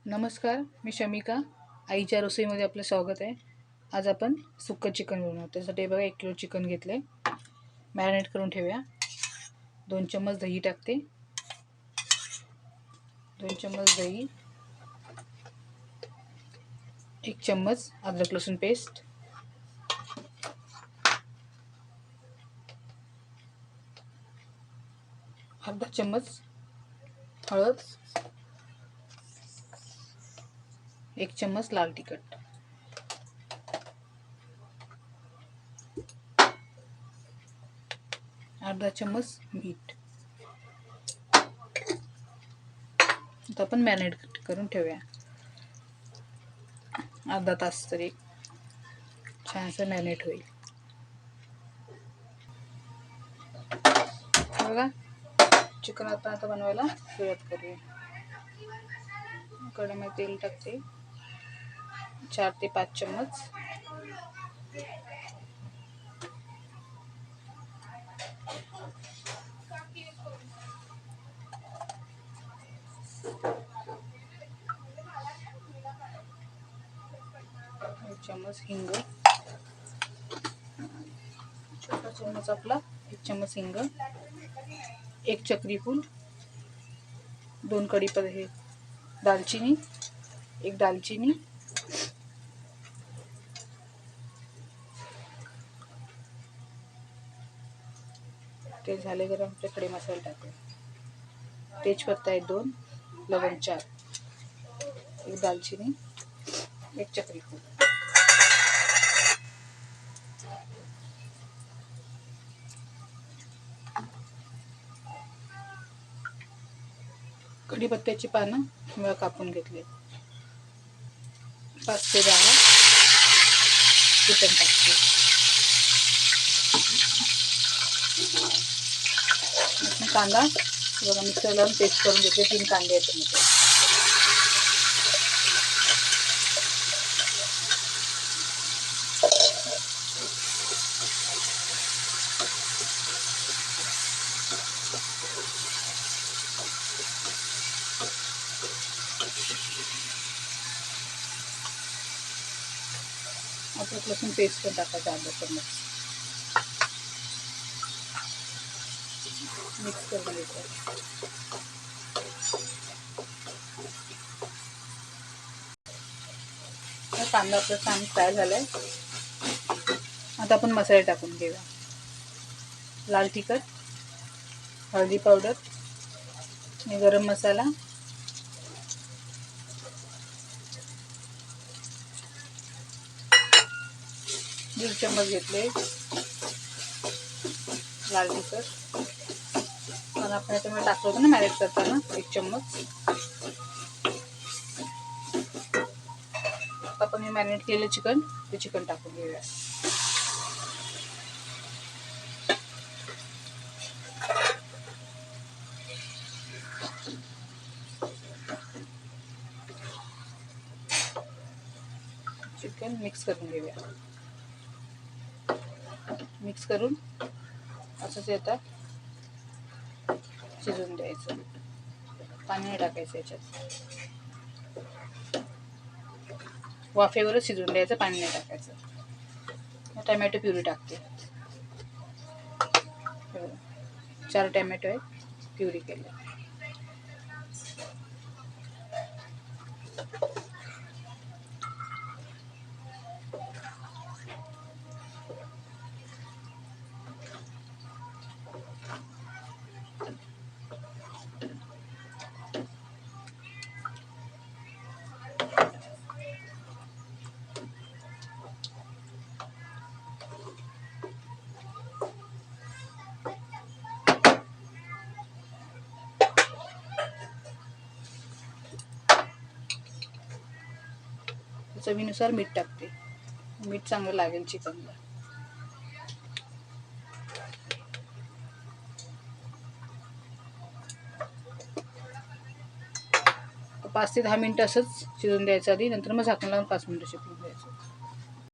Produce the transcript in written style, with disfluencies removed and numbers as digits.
नमस्कार, मी शमिका. आईच्या रसोईमध्ये आपलं स्वागत आहे. आज आपण सुक्कं चिकन बनवू. त्यासाठी बघा 1 किलो चिकन घेतलं आहे. मॅरिनेट करून ठेवूया. 2 चम्मच दही टाकते. 2 चम्मच दही, 1 चम्मच अद्रक लसूण पेस्ट, अर्धा चम्मच हळद, 1 चम्मच लाल तिखट, अर्धा चम्मच मीठ. आता आपण मॅरिनेट करून ठेवूया. अर्धा तास तरी छानसं मॅरिनेट होईल. बघा, चिकन आता बनवायला सुरुवात करूया. कढईमध्ये तेल टाकते. 4 ते 5 चम्मच. एक चम्मच हिंग, छोटा चम्मच आपला 1 चम्मच हिंग, 1 चक्री फूल, 2 कढीपत्ते, हे दालचिनी, 1 दालचिनी, ते झाले गरम. आपले खडे मसाले टाकूया. तेजपत्ता आहे 2, लवंग 4, 1 दालचिनी, 1 चक्री फूल. कढीपत्त्याची पानं मी कापून घेतले. 5 ते 10 चिकन टाकते. कांदा बघा मिक्सर लावून पेस्ट करून घेते. 3 कांदे आहेत त्यामध्ये. अद्रक लसूण पेस्ट पण टाकायचं अर्धा चम्मच. मिक्स करून घ्यायचं. कांदा आपला छान फ्राय झालाय. आता आपण मसाले टाकून घेऊया. लाल तिखट, हळदी पावडर, गरम मसाला, दीड चम्मच घेतले लाल तिखट. आणि आपण याच्यामध्ये टाकलं होतं ना मॅरिनेट करताना 1 चम्मच. आपण हे मॅरिनेट केलेलं चिकन, ते चिकन टाकून घेऊया. चिकन मिक्स करून घेऊया. मिक्स करून असंच येतात शिजवून द्यायचं. पाणी नाही टाकायचं याच्यात. वाफेवरच शिजवून द्यायचं, पाणी नाही टाकायचं. टमॅटो प्युरी टाकते. 4 टमॅटो आहेत, प्युरी केले. चवीनुसार मीठ टाकते. मीठ चांगलं लागेल चिकनला. 5 ते 10 मिनिटं असंच शिजवून द्यायचं आधी. नंतर मग झाकण लावून 5 मिनिटं शिजवून द्यायचं.